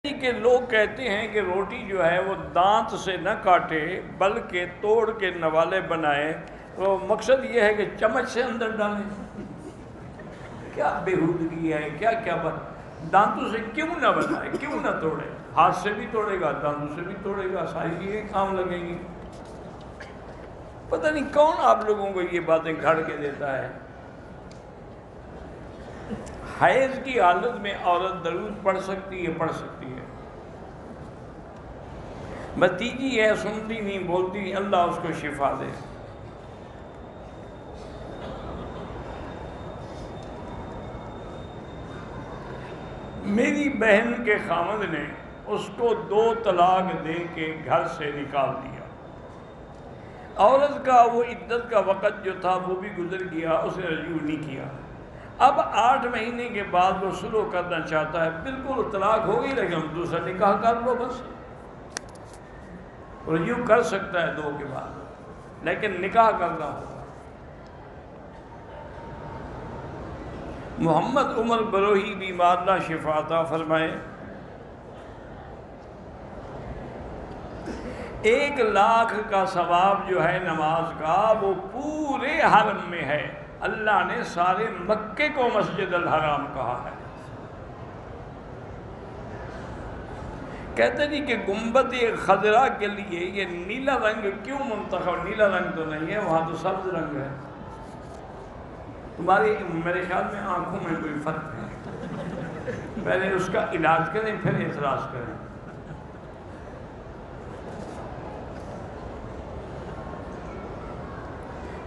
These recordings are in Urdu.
کہ لوگ کہتے ہیں کہ روٹی جو ہے وہ دانت سے نہ کاٹے بلکہ توڑ کے نوالے بنائے، تو مقصد یہ ہے کہ چمچ سے اندر ڈالیں۔ کیا بےہودگی ہے، کیا کیا بات! دانتوں سے کیوں نہ بنائے، کیوں نہ توڑے؟ ہاتھ سے بھی توڑے گا، دانتوں سے بھی توڑے گا، ساری چیزیں کام لگیں گی۔ پتہ نہیں کون آپ لوگوں کو یہ باتیں گھڑ کے دیتا ہے۔ حیض کی حالت میں عورت درود پڑھ سکتی ہے۔ بھتیجی ہے، سنتی نہیں، بولتی نہیں، اللہ اس کو شفا دے۔ میری بہن کے خامد نے اس کو 2 طلاق دے کے گھر سے نکال دیا۔ عورت کا وہ عدت کا وقت جو تھا وہ بھی گزر گیا، اس نے رجوع نہیں کیا۔ اب 8 مہینے کے بعد وہ سلو کرنا چاہتا ہے۔ بالکل طلاق ہو گئی، لیکن ہم دوسرا نکاح کر لو بس۔ رجوع کر سکتا ہے 2 کے بعد، لیکن نکاح کرنا ہوگا۔ محمد عمر بروہی بیمار اللہ شفا عطا فرمائے، 1 لاکھ کا ثواب جو ہے نماز کا وہ پورے حرم میں ہے۔ اللہ نے سارے مکے کو مسجد الحرام کہا ہے۔ کہتے ہیں کہ گنبد خضرا کے لیے یہ نیلا رنگ کیوں منتخب؟ نیلا رنگ تو نہیں ہے، وہاں تو سبز رنگ ہے۔ تمہاری میرے خیال میں آنکھوں میں کوئی فرق ہے، پہلے اس کا علاج کریں پھر اعتراض کریں۔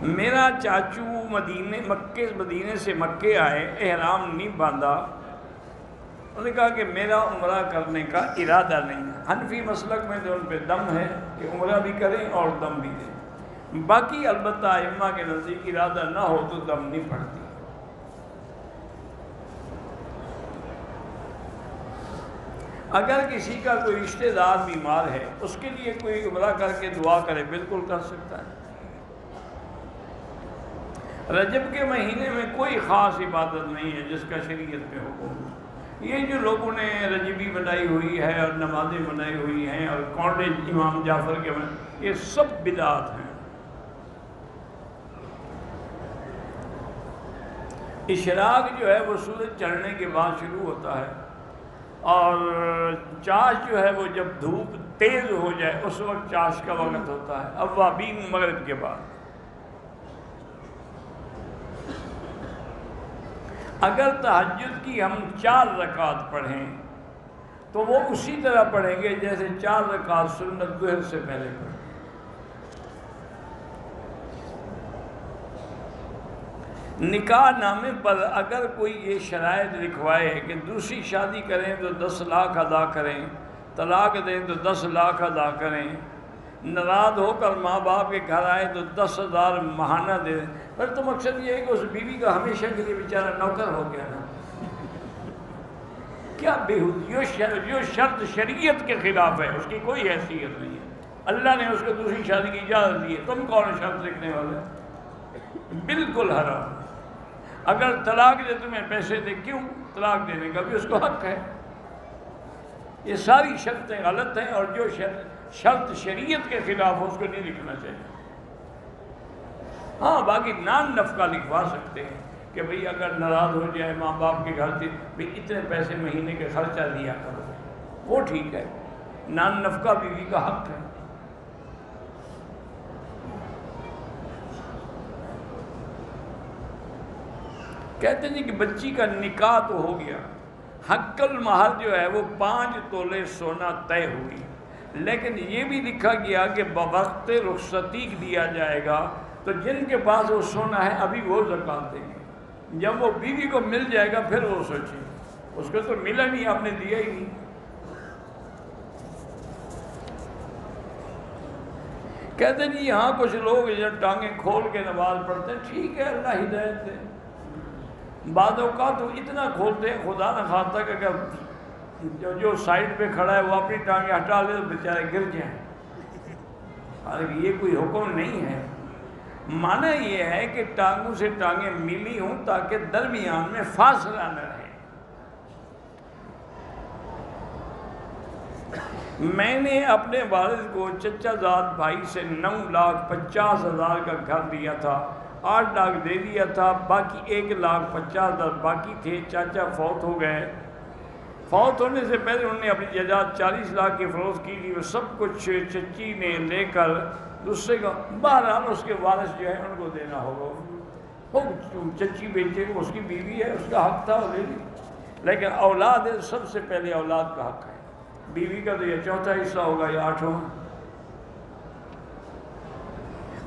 میرا چاچو مدینے سے مکے آئے، احرام نہیں باندھا۔ انہوں نے کہا کہ میرا عمرہ کرنے کا ارادہ نہیں ہے۔ حنفی مسلک میں تو ان پہ دم ہے کہ عمرہ بھی کریں اور دم بھی دیں۔ باقی البتہ ائمہ کے نزدیک ارادہ نہ ہو تو دم نہیں پڑتی۔ اگر کسی کا کوئی رشتہ دار بیمار ہے، اس کے لیے کوئی عمرہ کر کے دعا کرے، بالکل کر سکتا ہے۔ رجب کے مہینے میں کوئی خاص عبادت نہیں ہے جس کا شریعت میں حکم ہو۔ یہ جو لوگوں نے رجبی بنائی ہوئی ہے اور نمازیں بنائی ہوئی ہیں اور کالج امام جعفر کے یہ سب بدعات ہیں۔ اشراق جو ہے وہ سورج چڑھنے کے بعد شروع ہوتا ہے، اور چاش جو ہے وہ جب دھوپ تیز ہو جائے اس وقت چاش کا وقت ہوتا ہے، اوابین مغرب کے بعد۔ اگر تہجد کی ہم 4 رکعت پڑھیں تو وہ اسی طرح پڑھیں گے جیسے 4 رکعت سنت ظہر سے پہلے پڑھیں۔ نکاح نامے پر اگر کوئی یہ شرائط لکھوائے کہ دوسری شادی کریں تو 10 لاکھ ادا کریں، طلاق دیں تو 10 لاکھ ادا کریں، ناراض ہو کر ماں باپ کے گھر آئے تو 10,000 ماہانہ دے دیں، پھر تو مقصد یہ ہے کہ اس بیوی کا ہمیشہ کے لیے بیچارہ نوکر ہو گیا نا۔ کیا بےہودگی! جو شرط شریعت کے خلاف ہے اس کی کوئی حیثیت نہیں ہے۔ اللہ نے اس کو دوسری شادی کی اجازت دی ہے، تم کون شرط لکھنے والے؟ بالکل حرام۔ اگر طلاق دے تمہیں پیسے دے، کیوں؟ طلاق دینے کا بھی اس کو حق ہے۔ یہ ساری شرطیں غلط ہیں، اور جو شرط شریعت کے خلاف ہو اس کو نہیں لکھنا چاہیے۔ ہاں باقی نان نفقہ لکھوا سکتے ہیں کہ بھئی اگر ناراض ہو جائے ماں باپ کے گھر سے، بھئی اتنے پیسے مہینے کے خرچہ دیا کرو، وہ ٹھیک ہے، نان نفقہ بیوی کا حق ہے۔ کہتے ہیں کہ بچی کا نکاح تو ہو گیا، حق المہر جو ہے وہ 5 تولے سونا طے ہوئی، لیکن یہ بھی لکھا گیا کہ بوقت رخصتی دیا جائے گا، تو جن کے پاس وہ سونا ہے ابھی وہ زکوٰۃ دیں گے، جب وہ بیوی کو مل جائے گا پھر وہ سوچیں، اس کو تو ملا نہیں، آپ نے دیا ہی نہیں۔ کہتے ہیں جی یہاں کچھ لوگ جب ٹانگیں کھول کے نماز پڑھتے ہیں، ٹھیک ہے، اللہ ہدایت دے۔ بعض اوقات تو اتنا کھولتے ہیں خدا نہ خواستہ کہ اگر جو سائڈ پہ کھڑا ہے وہ اپنی ٹانگیں ہٹا لے تو بیچارے گر جائیں۔ حالانکہ یہ کوئی حکم نہیں ہے، معنی یہ ہے کہ ٹانگوں سے ٹانگیں ملی ہوں تاکہ درمیان میں فاصلہ نہ رہے۔ میں نے اپنے والد کو چچا زاد بھائی سے 9,50,000 کا گھر لیا تھا، 8 لاکھ دے دیا تھا، باقی 1,50,000 باقی تھے۔ چاچا فوت ہو گئے، فوت ہونے سے پہلے انہوں نے اپنی جائیداد 40 لاکھ کی فروخت کی تھی، وہ سب کچھ چچی نے لے کر دوسرے کا، بہرحال اس کے وارث جو ہے ان کو دینا ہوگا۔ وہ چچی بیٹے کو، اس کی بیوی ہے، اس کا حق تھا، وہ لے لی، لیکن اولاد ہے، سب سے پہلے اولاد کا حق ہے۔ بیوی کا تو یہ 4تھا حصہ ہوگا یا 8واں۔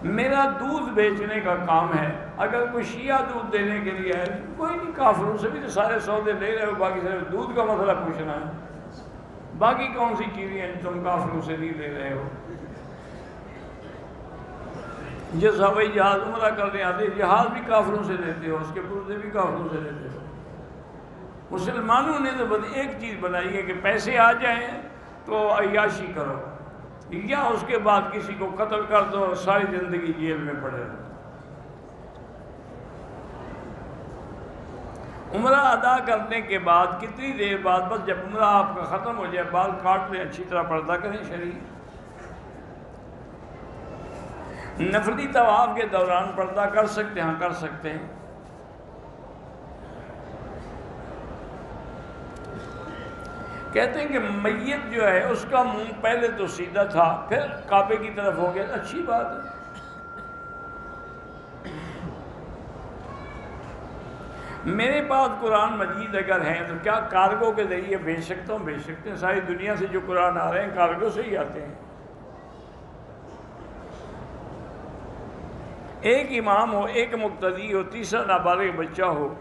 میرا دودھ بیچنے کا کام ہے، اگر کوئی شیعہ دودھ دینے کے لیے ہے، کوئی نہیں، کافروں سے بھی تو سارے سودے لے رہے ہو، باقی صرف دودھ کا مسئلہ پوچھنا ہے، باقی کون سی چیزیں ہیں تم کافروں سے نہیں لے رہے ہو۔ جس ہوائی جہاز عمرہ کرنے آتے جہاز بھی کافروں سے لیتے ہو، اس کے پرزے بھی کافروں سے لیتے ہو۔ مسلمانوں نے تو بس ایک چیز بنائی ہے کہ پیسے آ جائیں تو عیاشی کرو، یا اس کے بعد کسی کو قتل کر دو، ساری زندگی جیل میں پڑے رہو۔ عمرہ ادا کرنے کے بعد کتنی دیر بعد، بس جب عمرہ آپ کا ختم ہو جائے، بال کاٹ لیں، اچھی طرح پردہ کریں شریع۔ نفلی طواف کے دوران پردہ کر سکتے ہیں؟ ہاں کر سکتے ہیں۔ کہتے ہیں کہ میت جو ہے اس کا منہ پہلے تو سیدھا تھا، پھر کعبے کی طرف ہو گیا، اچھی بات ہے۔ میرے پاس قرآن مجید اگر ہیں تو کیا کارگو کے ذریعے بھیج سکتا ہوں؟ بھیج سکتے ہیں، ساری دنیا سے جو قرآن آ رہے ہیں کارگو سے ہی آتے ہیں۔ ایک امام ہو، ایک مقتدی ہو، تیسرا نابالغ بچہ ہو،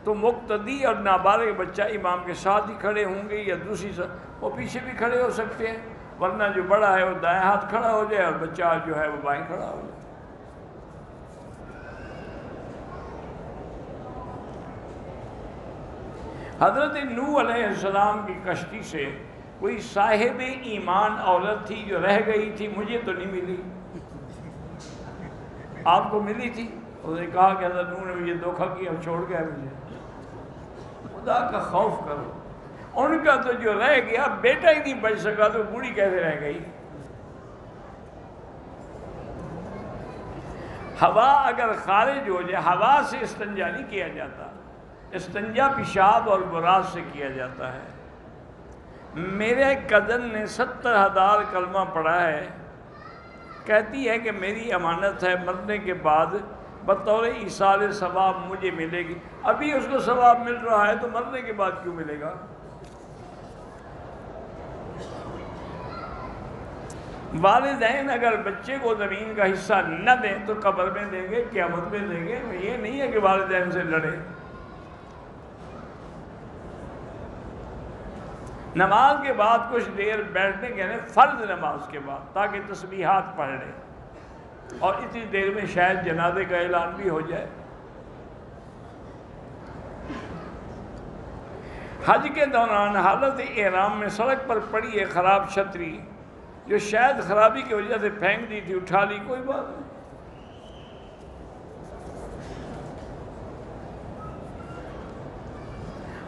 تو مقتدی اور نابالغ بچہ امام کے ساتھ ہی کھڑے ہوں گے یا دوسری وہ پیچھے بھی کھڑے ہو سکتے ہیں، ورنہ جو بڑا ہے وہ دائیں ہاتھ کھڑا ہو جائے اور بچہ جو ہے وہ بائیں کھڑا ہو جائے۔ حضرت نوح علیہ السلام کی کشتی سے کوئی صاحب ایمان عورت تھی جو رہ گئی تھی، مجھے تو نہیں ملی، آپ کو ملی تھی؟ انہوں نے کہا کہ حضرت نوح نے مجھے دھوکہ کیا اور چھوڑ گیا مجھے۔ خدا کا خوف کرو، ان کا تو جو رہ گیا بیٹا ہی نہیں بچ سکا تو بوڑھی کیسے رہ گئی؟ ہوا اگر خارج ہو جائے، ہوا سے استنجا نہیں کیا جاتا، استنجا پیشاب اور براز سے کیا جاتا ہے۔ میرے کزن نے 70,000 کلمہ پڑھا ہے، کہتی ہے کہ میری امانت ہے، مرنے کے بعد بطور ایصال ثواب مجھے ملے گی۔ ابھی اس کو ثواب مل رہا ہے تو مرنے کے بعد کیوں ملے گا؟ والدین اگر بچے کو زمین کا حصہ نہ دیں تو قبر میں دیں گے، قیامت میں دیں گے، یہ نہیں ہے کہ والدین سے لڑے۔ نماز کے بعد کچھ دیر بیٹھنے کے لیے، فرض نماز کے بعد، تاکہ تسبیحات پڑھ لیں، اور اتنی دیر میں شاید جنازے کا اعلان بھی ہو جائے۔ حج کے دوران حالت احرام میں سڑک پر پڑی ہے خراب چھتری، جو شاید خرابی کی وجہ سے پھینک دی تھی، اٹھا لی، کوئی بات نہیں۔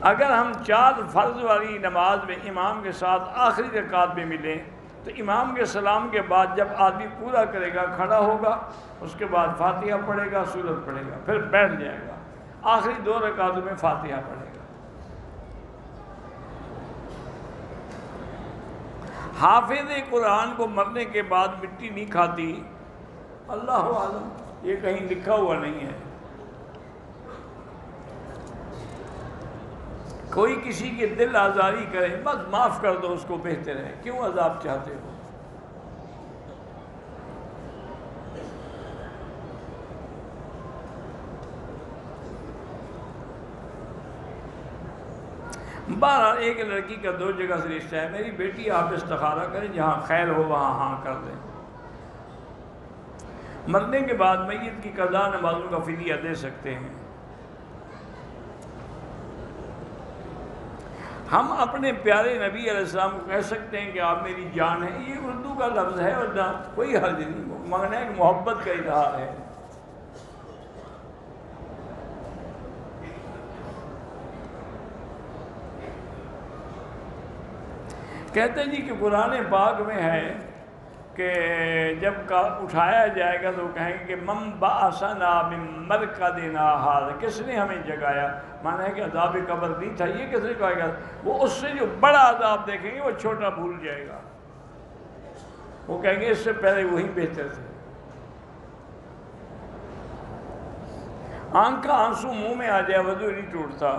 اگر ہم 4 فرض والی نماز میں امام کے ساتھ آخری رکعت میں ملیں تو امام کے سلام کے بعد جب آدمی پورا کرے گا کھڑا ہوگا، اس کے بعد فاتحہ پڑھے گا، سورت پڑھے گا، پھر بیٹھ جائے گا، آخری 2 رکعتوں میں فاتحہ پڑھے گا۔ حافظ قرآن کو مرنے کے بعد مٹی نہیں کھاتی، اللہ عالم، یہ کہیں لکھا ہوا نہیں ہے۔ کوئی کسی کے دل آزاری کرے، بس معاف کر دو اس کو، بہتر ہے، کیوں عذاب چاہتے ہو؟ بہرحال ایک لڑکی کا 2 جگہ سے رشتہ ہے، میری بیٹی آپ استخارہ کریں، جہاں خیر ہو وہاں ہاں کر دیں۔ مرنے کے بعد میت کی قضا نمازوں کا فدیہ دے سکتے ہیں۔ ہم اپنے پیارے نبی علیہ السلام کو کہہ سکتے ہیں کہ آپ میری جان ہیں، یہ اردو کا لفظ ہے اور کوئی حرج نہیں، معنی ہے کہ محبت کا اظہار ہے۔ کہتے ہیں جی کہ قرآن پاک میں ہے کہ جب کا اٹھایا جائے گا تو کہیں گے کہ من بعثنا من مرقدنا ھذا، کس نے ہمیں جگایا؟ مانا ہے کہ عذاب قبر نہیں تھا، یہ کس نے کہا گا؟ وہ اس سے جو بڑا عذاب دیکھیں گے وہ چھوٹا بھول جائے گا، وہ کہیں گے اس سے پہلے وہی بہتر تھے۔ آنکھ کا آنسو منہ میں آ جائے وضو نہیں ٹوٹتا۔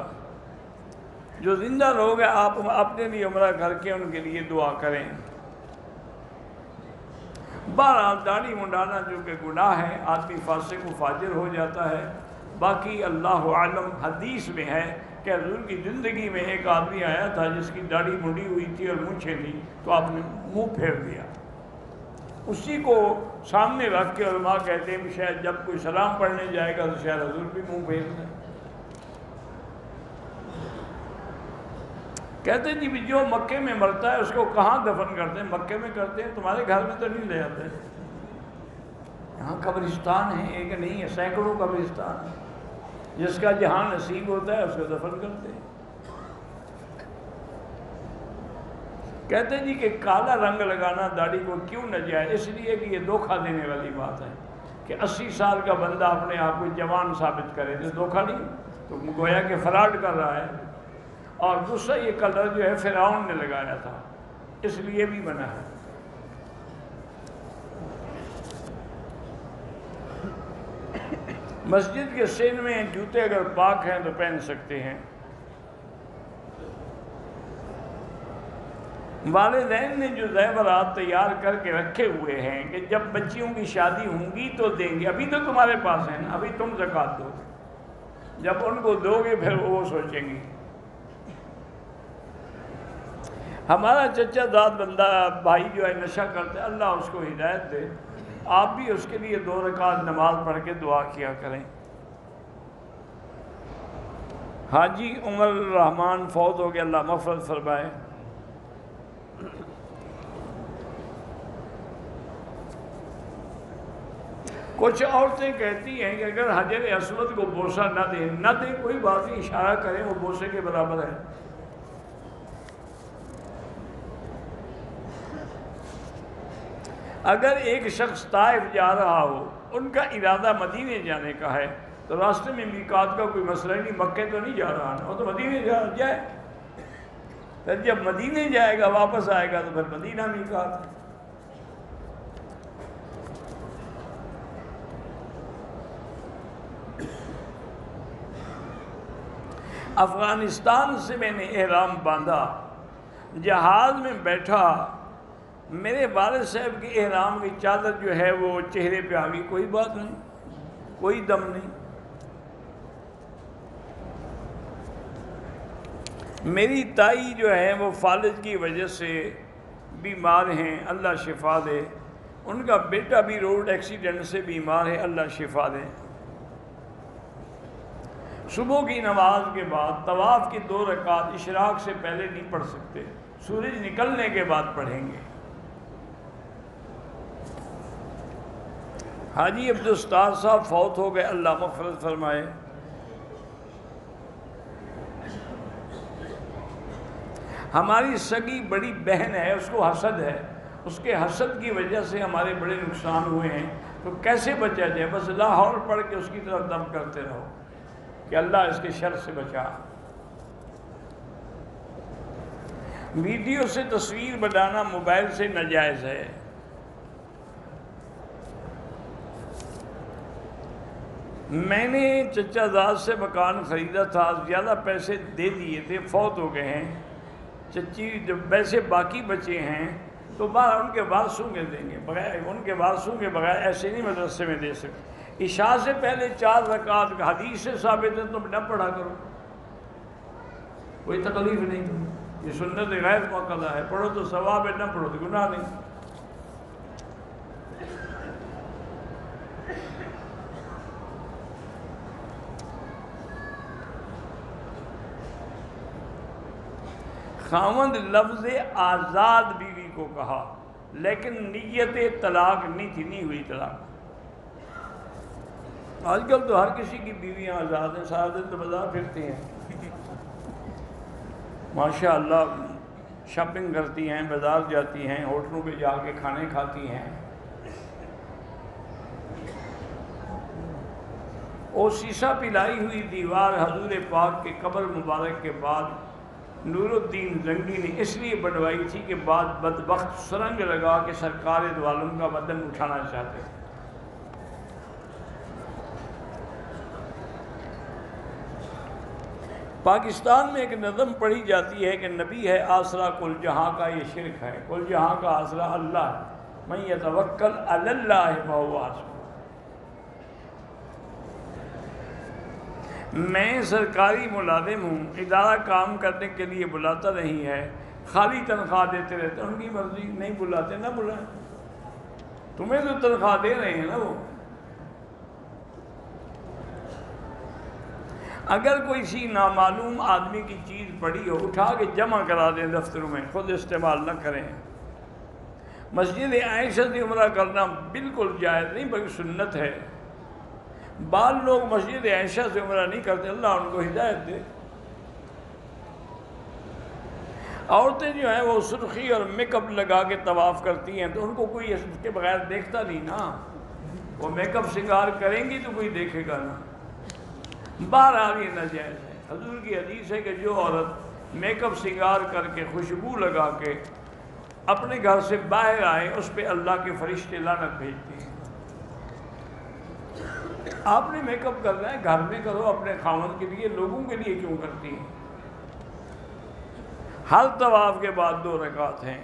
جو زندہ لوگ ہیں آپ اپنے لیے عمرہ کر کے ان کے لیے دعا کریں۔ بہرحال داڑھی منڈانا جو کہ گناہ ہے، آدمی فاسق و فاجر ہو جاتا ہے۔ باقی اللہ عالم، حدیث میں ہے کہ حضور کی زندگی میں ایک آدمی آیا تھا جس کی داڑھی منڈی ہوئی تھی اور مونچھیں تھی، تو آپ نے منہ پھیر دیا۔ اسی کو سامنے رکھ کے علماء کہتے ہیں کہ شاید جب کوئی سلام پڑھنے جائے گا تو شاید حضور بھی منہ پھیر دیں۔ کہتے ہیں جی جو مکے میں مرتا ہے اس کو کہاں دفن کرتے ہیں؟ مکے میں کرتے ہیں، تمہارے گھر میں تو نہیں لے آتے۔ یہاں قبرستان ہے، ایک نہیں ہے، سینکڑوں قبرستان ہے۔ جس کا جہاں نصیب ہوتا ہے اس کو دفن کرتے ہیں۔ کہتے ہیں جی کہ کالا رنگ لگانا داڑھی کو کیوں ناجائز؟ اس لیے کہ یہ دھوکہ دینے والی بات ہے کہ 80 سال کا بندہ اپنے آپ کو جوان ثابت کرے تو دھوکہ نہیں، تو گویا کہ فراڈ کر رہا ہے۔ اور دوسرا یہ کلر جو ہے فرعون نے لگایا تھا، اس لیے بھی منع ہے۔ مسجد کے سین میں جوتے اگر پاک ہیں تو پہن سکتے ہیں۔ والدین نے جو زیورات تیار کر کے رکھے ہوئے ہیں کہ جب بچیوں کی شادی ہوں گی تو دیں گے، ابھی تو تمہارے پاس ہیں نا، ابھی تم زکوٰۃ دو، جب ان کو دو گے پھر وہ سوچیں گی۔ ہمارا چچا داد بندہ بھائی جو ہے نشہ کرتے، اللہ اس کو ہدایت دے، آپ بھی اس کے لیے 2 رکعت نماز پڑھ کے دعا کیا کریں۔ حاجی عمر الرحمان فوت ہو گیا، اللہ مغفرت فرمائے۔ کچھ عورتیں کہتی ہیں کہ اگر حجر اسود کو بوسہ نہ دیں کوئی بات نہیں، اشارہ کریں، وہ بوسے کے برابر ہے۔ اگر ایک شخص طائف جا رہا ہو، ان کا ارادہ مدینے جانے کا ہے، تو راستے میں میقات کا کوئی مسئلہ نہیں، مکے تو نہیں جا رہا نا، وہ تو مدینے جائے۔ پھر جب مدینے جائے گا واپس آئے گا تو پھر مدینہ میقات۔ افغانستان سے میں نے احرام باندھا، جہاز میں بیٹھا، میرے والد صاحب کی احرام کی چادر جو ہے وہ چہرے پہ آ گئی، کوئی بات نہیں، کوئی دم نہیں۔ میری تائی جو ہے وہ فالج کی وجہ سے بیمار ہیں، اللہ شفا دے۔ ان کا بیٹا بھی روڈ ایکسیڈنٹ سے بیمار ہے، اللہ شفا دے۔ صبح کی نماز کے بعد طواف کی 2 رکعت اشراق سے پہلے نہیں پڑھ سکتے، سورج نکلنے کے بعد پڑھیں گے۔ حاجی عبدالستار صاحب فوت ہو گئے، اللہ مغفرت فرمائے۔ ہماری سگی بڑی بہن ہے، اس کو حسد ہے، اس کے حسد کی وجہ سے ہمارے بڑے نقصان ہوئے ہیں، تو کیسے بچا جائے؟ بس لا حول پڑھ کے اس کی طرف دم کرتے رہو کہ اللہ اس کے شر سے بچا۔ ویڈیو سے تصویر بنانا موبائل سے ناجائز ہے۔ میں نے چچا زاد سے مکان خریدا تھا، زیادہ پیسے دے دیے تھے، فوت ہو گئے ہیں۔ چچی جب پیسے باقی بچے ہیں تو باہر ان کے وارثوں کے دیں گے، بغیر ان کے وارثوں کے بغیر ایسے نہیں مدرسے میں دے سکتے۔ عشاء سے پہلے 4 رکعت حدیث سے ثابت ہے، تم نہ پڑھا کرو، کوئی تکلیف نہیں، یہ سنت غیر مؤکدہ ہے، پڑھو تو ثواب ہے، نہ پڑھو تو گناہ نہیں۔ خاوند لفظ آزاد بیوی کو کہا، لیکن نیت طلاق نہیں تھی، نہیں ہوئی طلاق۔ آج کل تو ہر کسی کی بیویاں آزاد ہیں، سارا دن تو بازار پھرتے ہیں، ماشاء اللہ شاپنگ کرتی ہیں، بازار جاتی ہیں، ہوٹلوں پہ جا کے کھانے کھاتی ہیں، اور سیسا پلائی ہوئی دیوار حضور پاک کے قبر مبارک کے بعد نور الدین زنگی نے اس لیے بنوائی تھی کہ بعد بدبخت سرنگ لگا کے سرکار دو عالم کا بدن اٹھانا چاہتے تھے۔ پاکستان میں ایک نظم پڑھی جاتی ہے کہ نبی ہے آسرا کل جہاں کا، یہ شرک ہے۔ کل جہاں کا آسرا اللہ ہے، من یتوکل علی اللہ فہو حسبہ۔ میں سرکاری ملازم ہوں، ادارہ کام کرنے کے لیے بلاتا نہیں ہے، خالی تنخواہ دیتے رہتے، ان کی مرضی، نہیں بلاتے نہ بلائیں، تمہیں تو تنخواہ دے رہے ہیں نا وہ۔ اگر کوئی سی نامعلوم آدمی کی چیز پڑی ہو، اٹھا کے جمع کرا دیں دفتروں میں، خود استعمال نہ کریں۔ مسجد عائشہ سے عمرہ کرنا بالکل جائز نہیں بلکہ سنت ہے۔ بعض لوگ مسجد عائشہ سے عمرہ نہیں کرتے، اللہ ان کو ہدایت دے۔ عورتیں جو ہیں وہ سرخی اور میک اپ لگا کے طواف کرتی ہیں، تو ان کو کوئی اس کے بغیر دیکھتا نہیں نا، وہ میک اپ سنگار کریں گی تو کوئی دیکھے گا نا۔ بہرحال یہ ناجائز ہے۔ حضور کی حدیث ہے کہ جو عورت میک اپ سنگار کر کے خوشبو لگا کے اپنے گھر سے باہر آئے، اس پہ اللہ کے فرشتے لعنت بھیجتے ہیں۔ آپ نے میک اپ کرنا ہے گھر میں کرو، اپنے خاوند کے لیے، لوگوں کے لیے کیوں کرتی ہیں؟ ہر طواف کے بعد 2 رکعت ہیں۔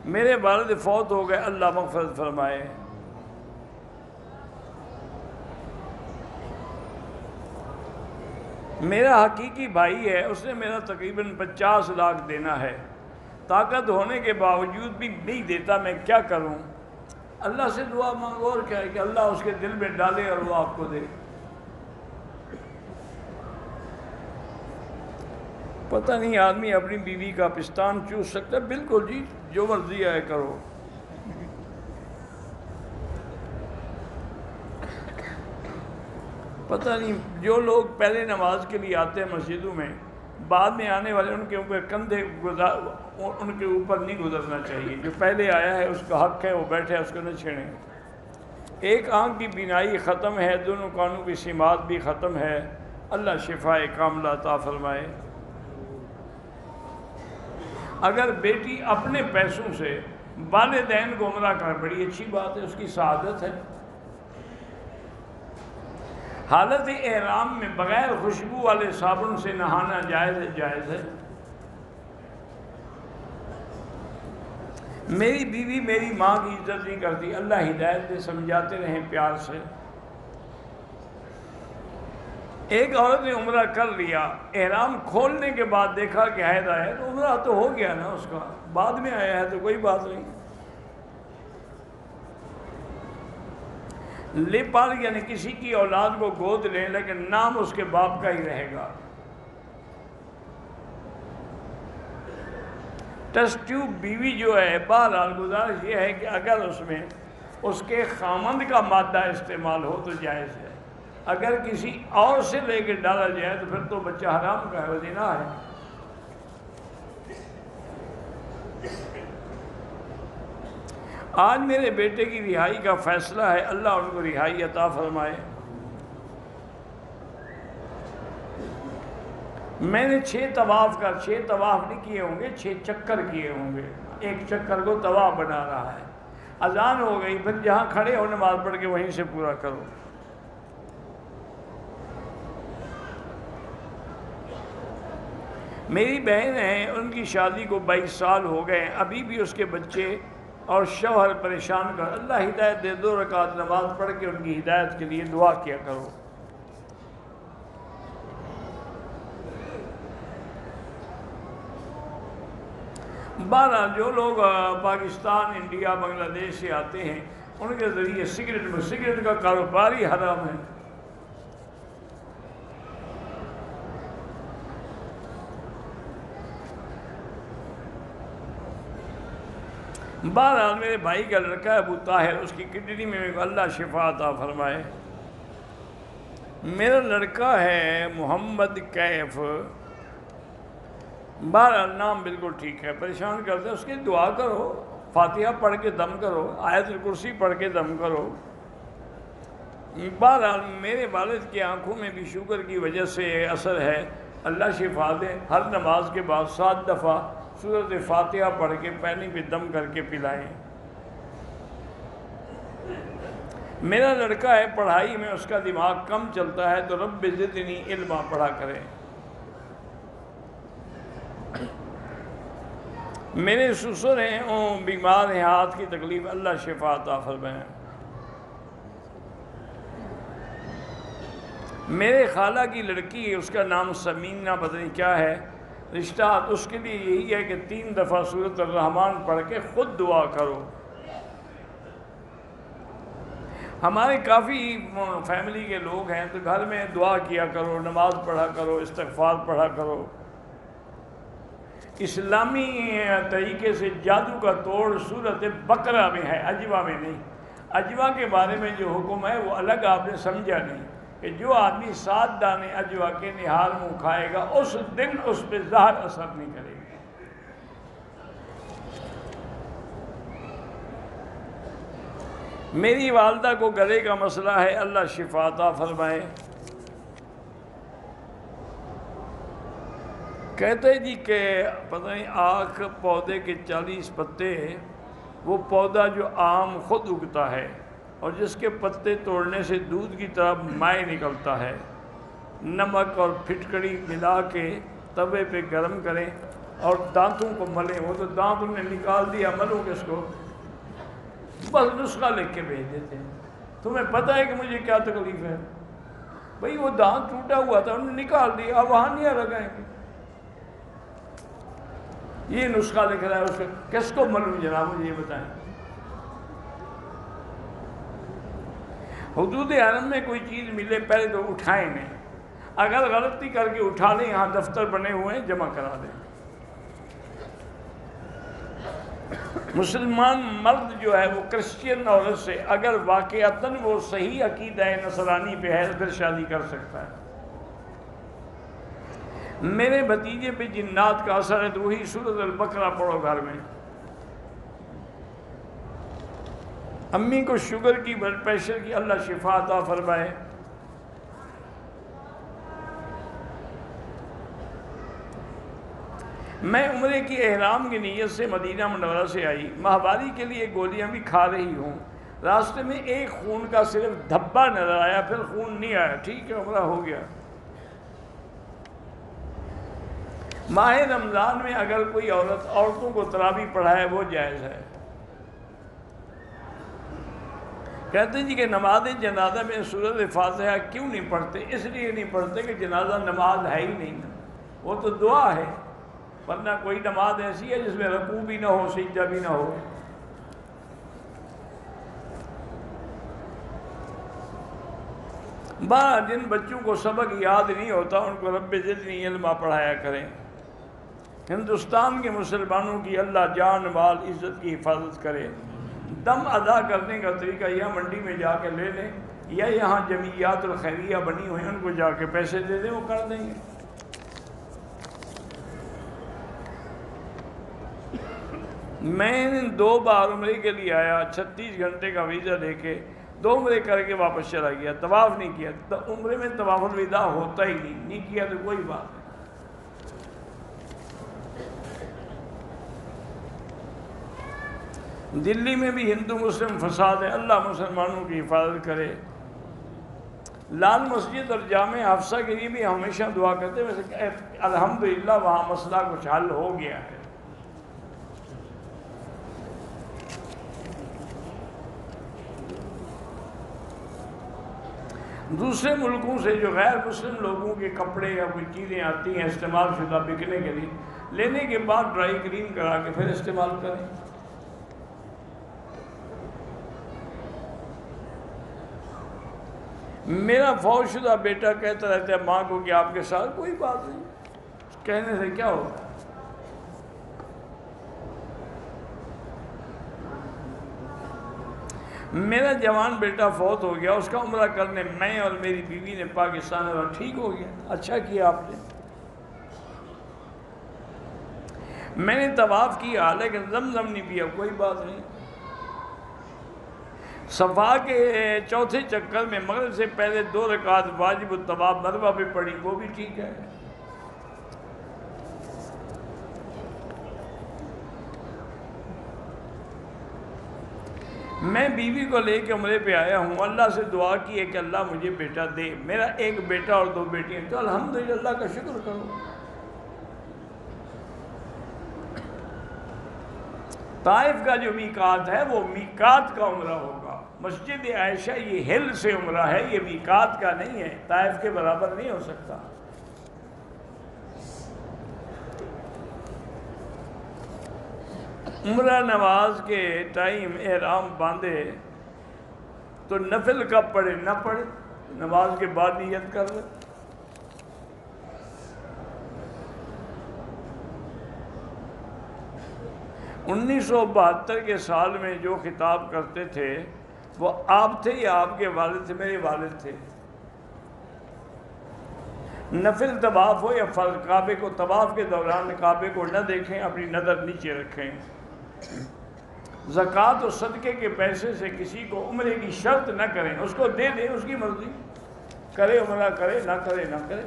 میرے والد فوت ہو گئے، اللہ مغفرت فرمائے۔ میرا حقیقی بھائی ہے، اس نے میرا تقریباً 50 لاکھ دینا ہے، طاقت ہونے کے باوجود بھی نہیں دیتا، میں کیا کروں؟ اللہ سے دعا مانگو، اور کیا ہے کہ اللہ اس کے دل میں ڈالے اور وہ آپ کو دے۔ پتہ نہیں آدمی اپنی بیوی کا پستان چوس سکتا ہے؟ بالکل جی، جو مرضی ہے کرو۔ پتہ نہیں جو لوگ پہلے نماز کے لیے آتے ہیں مسجدوں میں، بعد میں آنے والے ان کے اوپر کندھے ان کے اوپر نہیں گزرنا چاہیے۔ جو پہلے آیا ہے اس کا حق ہے، وہ بیٹھے اس کو نہ چھیڑیں۔ ایک آنکھ کی بینائی ختم ہے، دونوں کانوں کی سماعت بھی ختم ہے، اللہ شفاء کاملہ عطا فرمائے۔ اگر بیٹی اپنے پیسوں سے والدین کو عمرہ کر، بڑی اچھی بات ہے، اس کی سعادت ہے۔ حالت احرام میں بغیر خوشبو والے صابن سے نہانا جائز ہے؟ جائز ہے۔ میری بیوی میری ماں کی عزت نہیں کرتی، اللہ ہدایت دے، سمجھاتے رہیں پیار سے۔ ایک عورت نے عمرہ کر لیا، احرام کھولنے کے بعد دیکھا کہ حیض آیا، تو عمرہ تو ہو گیا نا اس کا، بعد میں آیا ہے تو کوئی بات نہیں۔ لیپال یعنی کسی کی اولاد کو گود لیں، لیکن نام اس کے باپ کا ہی رہے گا۔ ٹیسٹ ٹیوب بیوی جو ہے، بہرحال گزارش یہ ہے کہ اگر اس میں اس کے خامند کا مادہ استعمال ہو تو جائز ہے، اگر کسی اور سے لے کے ڈالا جائے تو پھر تو بچہ حرام کا ہے، وہ زنا ہے۔ آج میرے بیٹے کی رہائی کا فیصلہ ہے، اللہ ان کو رہائی عطا فرمائے۔ میں نے 6 طواف نہیں کیے ہوں گے، 6 چکر کیے ہوں گے، ایک چکر کو طواف بنا رہا ہے۔ اذان ہو گئی، پھر جہاں کھڑے ہو نماز پڑھ کے وہیں سے پورا کرو۔ میری بہن ہیں، ان کی شادی کو 22 سال ہو گئے، ابھی بھی اس کے بچے اور شوہر پریشان کر، اللہ ہدایت دے، 2 رکعت نماز پڑھ کے ان کی ہدایت کے لیے دعا کیا کرو۔ بہرحال جو لوگ پاکستان، انڈیا، بنگلہ دیش سے آتے ہیں، ان کے ذریعے سگریٹ کا کاروبار ہی حرام ہے۔ بہرحال میرے بھائی کا لڑکا ہے ابو طاہر، اس کی کڈنی میں اللہ شفا عطا فرمائے۔ میرا لڑکا ہے محمد کیف، بہرحال نام بالکل ٹھیک ہے، پریشان کرتے اس کی دعا کرو، فاتحہ پڑھ کے دم کرو، آیت الکرسی پڑھ کے دم کرو۔ بہرحال میرے والد کی آنکھوں میں بھی شوگر کی وجہ سے اثر ہے، اللہ شفا دے۔ ہر نماز کے بعد 7 دفعہ سورۃ فاتحہ پڑھ کے پانی پہ دم کر کے پلائیں۔ میرا لڑکا ہے، پڑھائی میں اس کا دماغ کم چلتا ہے تو رب زدنی علما پڑھا کریں۔ میرے سسر ہیں، وہ بیمار ہیں، ہاتھ کی تکلیف، اللہ شفا عطا فرمائے۔ میرے خالہ کی لڑکی ہے، اس کا نام سمینہ پتہ نہیں کیا ہے، رشتہ اس کے لیے یہی ہے کہ 3 دفعہ سورۃ الرحمن پڑھ کے خود دعا کرو۔ ہمارے کافی فیملی کے لوگ ہیں تو گھر میں دعا کیا کرو، نماز پڑھا کرو، استغفار پڑھا کرو۔ اسلامی طریقے سے جادو کا توڑ سورۃ بقرہ میں ہے، اجوا میں نہیں۔ اجوا کے بارے میں جو حکم ہے وہ الگ آپ نے سمجھا نہیں، کہ جو آدمی 7 دانے اجوا کے نہار منہ کھائے گا اس دن اس پہ زہر اثر نہیں کرے گا۔ میری والدہ کو گلے کا مسئلہ ہے، اللہ شفا عطا فرمائے۔ کہتے جی کہ پتہ نہیں آکھ پودے کے 40 پتے، وہ پودا جو آم خود اگتا ہے اور جس کے پتے توڑنے سے دودھ کی طرح مائع نکلتا ہے، نمک اور پھٹکڑی ملا کے توے پہ گرم کریں اور دانتوں کو ملیں۔ وہ تو دانت انہیں نکال دیا، ملوں کس کو؟ بس نسخہ لکھ کے بھیج دیتے ہیں۔ تمہیں پتہ ہے کہ مجھے کیا تکلیف ہے؟ بھئی وہ دانت ٹوٹا ہوا تھا، انہوں نے نکال دیا، اب وہاں نہیں لگائیں گے۔ یہ نسخہ لکھ رہا ہے، اس کو کس کو ملوں جناب مجھے یہ بتائیں۔ حدود حرم میں کوئی چیز ملے پہلے تو اٹھائیں نہیں، اگر غلطی کر کے اٹھا لیں، یہاں دفتر بنے ہوئے ہیں، جمع کرا دیں۔ مسلمان مرد جو ہے وہ کرسچین عورت سے اگر واقعتاً وہ صحیح عقیدہ نصرانی پہ ہے پھر شادی کر سکتا ہے۔ میرے بھتیجے پہ جنات کا اثر ہے تو وہی سورۃ البقرہ پڑھو گھر میں۔ امی کو شوگر کی، بلڈ پریشر کی، اللہ شفا عطا فرمائے۔ میں عمرے کی احرام کی نیت سے مدینہ منورہ سے آئی، ماہواری کے لیے گولیاں بھی کھا رہی ہوں، راستے میں ایک خون کا صرف دھبا نظر آیا، پھر خون نہیں آیا، ٹھیک ہے عمرہ ہو گیا۔ ماہ رمضان میں اگر کوئی عورتوں کو تراویح پڑھائے وہ جائز ہے۔ کہتے ہیں جی کہ نماز جنازہ میں سورۃ فاتحہ کیوں نہیں پڑھتے؟ اس لیے نہیں پڑھتے کہ جنازہ نماز ہے ہی نہیں، وہ تو دعا ہے، ورنہ کوئی نماز ایسی ہے جس میں رکوع بھی نہ ہو، سجدہ بھی نہ ہو۔ جن بچوں کو سبق یاد نہیں ہوتا ان کو رب زدنی علما پڑھایا کریں۔ ہندوستان کے مسلمانوں کی اللہ جان مال عزت کی حفاظت کرے۔ دم ادا کرنے کا طریقہ یا منڈی میں جا کے لے لیں، یا یہاں جمعیات الخیریہ بنی ہوئی ہیں ان کو جا کے پیسے دے دیں، وہ کر دیں گے۔ میں 2 بار عمرے کے لیے آیا، 36 گھنٹے کا ویزا لے کے 2 عمرے کر کے واپس چلا گیا، طواف نہیں کیا۔ عمرے میں طواف الوداع ہوتا ہی نہیں کیا تو کوئی بات نہیں۔ دلی میں بھی ہندو مسلم فساد ہے، اللہ مسلمانوں کی حفاظت کرے۔ لال مسجد اور جامع حفصہ کے لیے بھی ہمیشہ دعا کرتے ہیں، ویسے الحمدللہ وہاں مسئلہ کچھ حل ہو گیا ہے۔ دوسرے ملکوں سے جو غیر مسلم لوگوں کے کپڑے یا کوئی چیزیں آتی ہیں استعمال شدہ بکنے کے لیے، لینے کے بعد ڈرائی کلین کرا کے پھر استعمال کریں۔ میرا فوت شدہ بیٹا کہتا رہتا ہے ماں کو کہ آپ کے ساتھ کوئی بات نہیں، کہنے سے کیا ہوگا۔ میرا جوان بیٹا فوت ہو گیا، اس کا عمرہ کرنے میں اور میری بیوی نے پاکستان میں، ٹھیک ہو گیا، اچھا کیا آپ نے۔ میں نے طواف کیا لیکن زمزم نہیں پیا، کوئی بات نہیں۔ صفا کے چوتھے چکر میں مغرب سے پہلے 2 رکعت واجب الطواف مروہ پہ پڑھی، وہ بھی ٹھیک ہے۔ میں بیوی کو لے کے عمرے پہ آیا ہوں، اللہ سے دعا کی ہے کہ اللہ مجھے بیٹا دے، میرا ایک بیٹا اور 2 بیٹیاں، تو الحمدللہ اللہ کا شکر کرو۔ طائف کا جو میقات ہے وہ میقات کا عمرہ ہوگا، مسجد عائشہ یہ ہل سے عمرہ ہے، یہ میقات کا نہیں ہے، طائف کے برابر نہیں ہو سکتا۔ عمرہ نماز کے ٹائم احرام باندھے تو نفل کب پڑھے؟ نہ پڑھے، نماز کے بعد نیت کر لے۔ 1972 کے سال میں جو خطاب کرتے تھے وہ آپ تھے یا آپ کے والد تھے؟ میرے والد تھے۔ نفل طواف ہو یا فرض، کعبے کو طواف کے دوران کعبے کو نہ دیکھیں، اپنی نظر نیچے رکھیں۔ زکوٰۃ و صدقے کے پیسے سے کسی کو عمرے کی شرط نہ کریں، اس کو دے دیں، اس کی مرضی، کرے عمرہ کرے، نہ کرے نہ کرے۔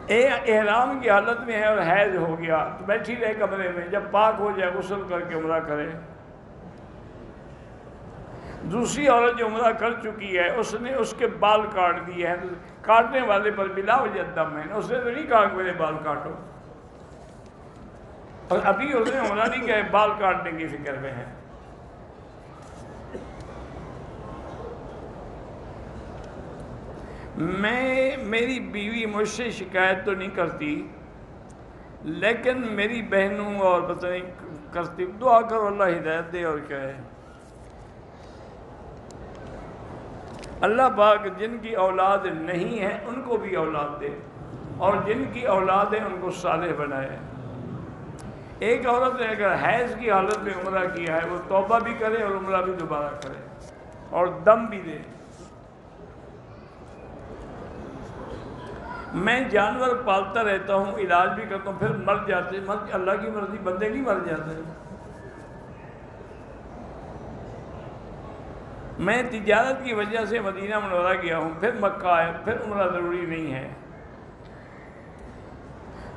احرام کی حالت میں ہے اور حیض ہو گیا تو بیٹھی رہے کمرے میں، جب پاک ہو جائے غسل کر کے عمرہ کرے۔ دوسری عورت جو عمرہ کر چکی ہے اس نے اس کے بال کاٹ دیے ہیں، کاٹنے والے پر بلا وجہ دم ہے، اس نے تو نہیں کہا کہ میرے بال کاٹو، اور ابھی اس نے عمرہ نہیں کیا، بال کاٹنے کی فکر میں ہے۔ میری بیوی مجھ سے شکایت تو نہیں کرتی لیکن میری بہنوں اور پتہ نہیں کرتی، دعا کرو اللہ ہدایت دے، اور کیا ہے۔ اللہ پاک جن کی اولاد نہیں ہے ان کو بھی اولاد دے، اور جن کی اولاد ہے ان کو صالح بنائے۔ ایک عورت نے اگر حیض کی حالت میں عمرہ کیا ہے وہ توبہ بھی کرے اور عمرہ بھی دوبارہ کرے اور دم بھی دے۔ میں جانور پالتا رہتا ہوں، علاج بھی کرتا ہوں، پھر مر جاتے، اللہ کی مرضی، بندے نہیں مر جاتے۔ میں تجارت کی وجہ سے مدینہ منورہ گیا ہوں، پھر مکہ آیا، پھر عمرہ ضروری نہیں ہے۔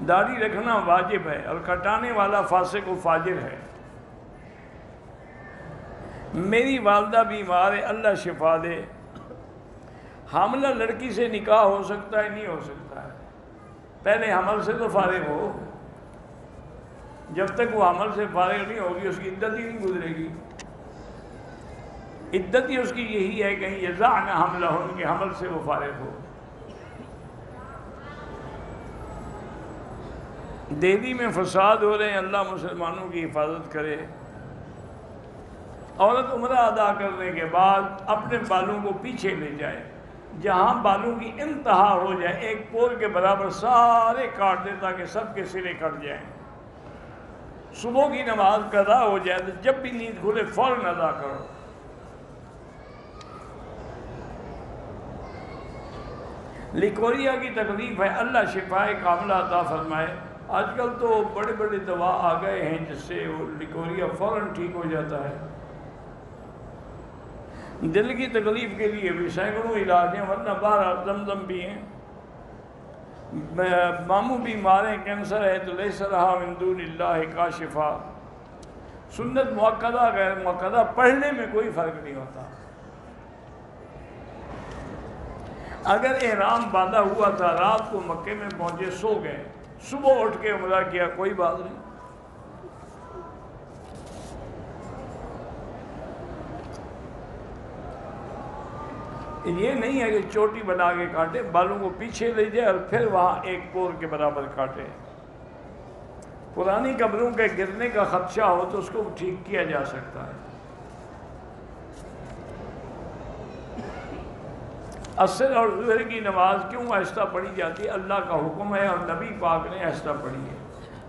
داڑھی رکھنا واجب ہے اور کٹانے والا فاسق و فاجر ہے۔ میری والدہ بیمار ہے، اللہ شفا دے۔ حاملہ لڑکی سے نکاح ہو سکتا ہے؟ نہیں ہو سکتا ہے، پہلے حمل سے تو فارغ ہو، جب تک وہ حمل سے فارغ نہیں ہوگی اس کی عدت ہی نہیں گزرے گی۔ عدت ہی اس کی یہی ہے کہ یضعن حملہن، کے حمل سے وہ فارغ ہو۔ دہلی میں فساد ہو رہے ہیں، اللہ مسلمانوں کی حفاظت کرے۔ عورت عمرہ ادا کرنے کے بعد اپنے بالوں کو پیچھے لے جائے، جہاں بالوں کی انتہا ہو جائے ایک پور کے برابر سارے کاٹ دے تاکہ سب کے سرے کٹ جائیں۔ صبح کی نماز قضا ہو جائے تو جب بھی نیند کھلے فوراً ادا کرو۔ لیکوریا کی تکلیف ہے، اللہ شفائے کاملہ عطا فرمائے۔ آج کل تو بڑے بڑے دوا آ گئے ہیں جس سے وہ لیکوریا فوراً ٹھیک ہو جاتا ہے۔ دل کی تکلیف کے لیے بھی سینکڑوں علاج ہیں، ورنہ باہر زمزم بھی ہیں۔ ماموں بیمار ہیں، کینسر ہے تو لیس لہا من دون اللہ کاشفا۔ سنت مؤکدہ غیر مؤکدہ پڑھنے میں کوئی فرق نہیں ہوتا۔ اگر احرام باندھا ہوا تھا، رات کو مکے میں پہنچے، سو گئے، صبح اٹھ کے عمرہ کیا، کوئی بات نہیں۔ یہ نہیں ہے کہ چوٹی بنا کے کاٹے، بالوں کو پیچھے لے جائے اور پھر وہاں ایک پور کے برابر کاٹے۔ پرانی قبروں کے گرنے کا خدشہ ہو تو اس کو ٹھیک کیا جا سکتا ہے۔ عصر اور ظہر کی نماز کیوں آہستہ پڑھی جاتی ہے؟ اللہ کا حکم ہے اور نبی پاک نے آہستہ پڑھی ہے۔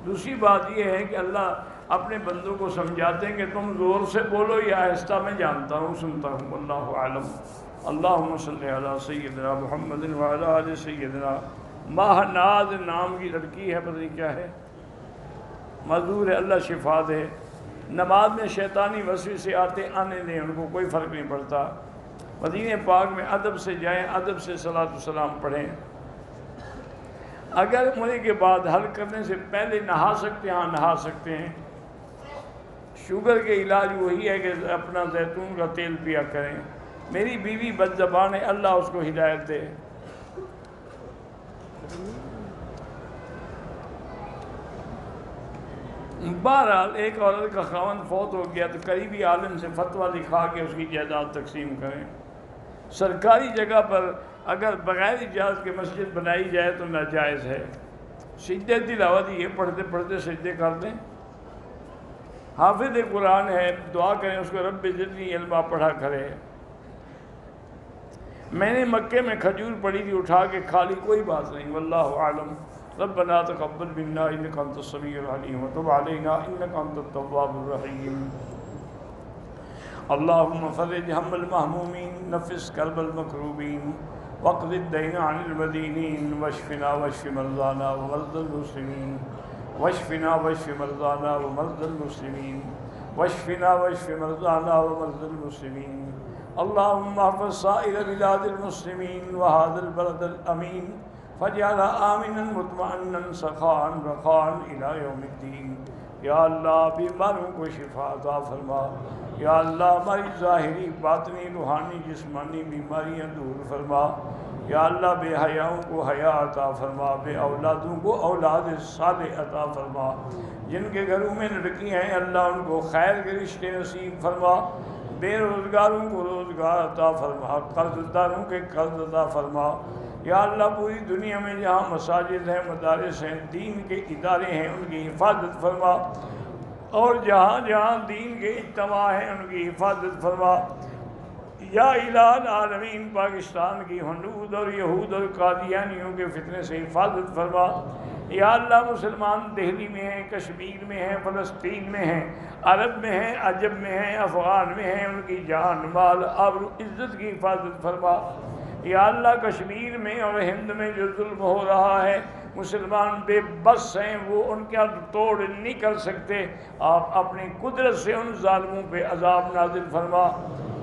دوسری بات یہ ہے کہ اللہ اپنے بندوں کو سمجھاتے ہیں کہ تم زور سے بولو یا آہستہ، میں جانتا ہوں، سنتا ہوں، اللہ عالم۔ اللہم صلی علی سیدنا محمد وعلی آل سیدنا. ماہ ناز نام کی لڑکی ہے، پتہ نہیں کیا ہے، معذور ہے، اللہ شفا دے. نماز میں شیطانی وسوسے آتے آنے دیں، ان کو کوئی فرق نہیں پڑتا. مدینہ پاک میں ادب سے جائیں، ادب سے صلاۃ والسلام پڑھیں. اگر مرے کے بعد حل کرنے سے پہلے نہا سکتے ہیں، ہاں نہا سکتے ہیں. شوگر کے علاج وہی ہے کہ اپنا زیتون کا تیل پیا کریں. میری بیوی بد زبان ہے، اللہ اس کو ہدایت دے. بہرحال ایک عورت کا خاوند فوت ہو گیا تو قریبی عالم سے فتویٰ لکھا کے اس کی جائیداد تقسیم کریں. سرکاری جگہ پر اگر بغیر اجازت کے مسجد بنائی جائے تو ناجائز ہے. سجدہ تلاوت یہ پڑھتے پڑھتے سجدے کر دیں. حافظ قرآن ہے، دعا کریں اس کو رب زدنی علما پڑھا کرے. میں نے مکے میں کھجور پڑی تھی، اٹھا کے کھا لی، کوئی بات نہیں، واللہ اعلم. ربنا تقبل منا انک انت السمیع العلیم وتب علینا انک انت التواب الرحیم. اللہم فرج ہم المہمومین، نفس کرب المکروبین، واقض الدین عن المدینین، واشفنا واشف مرضانا ومرضى المسلمین، واشفنا واشف مرضانا ومرضى المسلمین، واشفنا واشف مرضانا ومرضى المسلمین. اللہم احفظ سائر بلاد المسلمین وهذا البلد الامین فاجعلها آمنا مطمئنا سخاء رخاء الى یوم الدین. یا اللہ بیماروں کو شفا عطا فرما. یا اللہ ہماری ظاہری باطنی روحانی جسمانی بیماریاں دور فرما. یا اللہ بے حیاؤں کو حیا عطا فرما، بے اولادوں کو اولاد صالح عطا فرما. جن کے گھروں میں لڑکیاں ہیں اللہ ان کو خیر کے رشتے نصیب فرما. بے روزگاروں کو روزگار عطا فرما، قرض داروں کے قرض عطا فرما. یا اللہ پوری دنیا میں جہاں مساجد ہیں، مدارس ہیں، دین کے ادارے ہیں، ان کی حفاظت فرما. اور جہاں جہاں دین کے اجتماع ہیں ان کی حفاظت فرما. یا الہ العالمین پاکستان کی ہنود اور یہود اور قادیانیوں کے فتنے سے حفاظت فرما. یا اللہ مسلمان دہلی میں ہیں، کشمیر میں ہیں، فلسطین میں ہیں، عرب میں ہیں، عجب میں ہیں، افغان میں ہیں، ان کی جان مال آبرو عزت کی حفاظت فرما. یا اللہ کشمیر میں اور ہند میں جو ظلم ہو رہا ہے، مسلمان بے بس ہیں، وہ ان کا توڑ نہیں کر سکتے. آپ اپنی قدرت سے ان ظالموں پہ عذاب نازل فرما.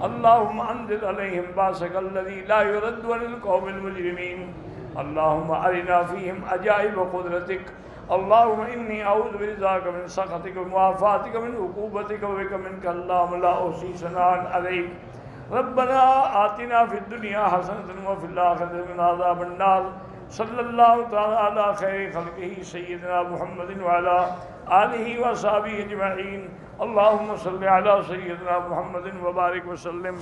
اللہم انزل علیہم باسک الذی لا یرد عن القوم المجرمین. اللہم ارنا فیہم عجائب قدرتک. اللہم انی اعوذ برضاک من سخطک ومعافاتک من عقوبتک وبک منک اللہم لا احصی ثناء علیک. ربنا آتنا فی الدنیا حسنۃ وفی الآخرۃ وقنا عذاب النار. صلی اللہ تعالی علی خیر خلقہ سیدنا محمد وعلی آلہ وصحبہ اجمعین. اللہم صلی علی سیدنا محمد وبارک وسلم.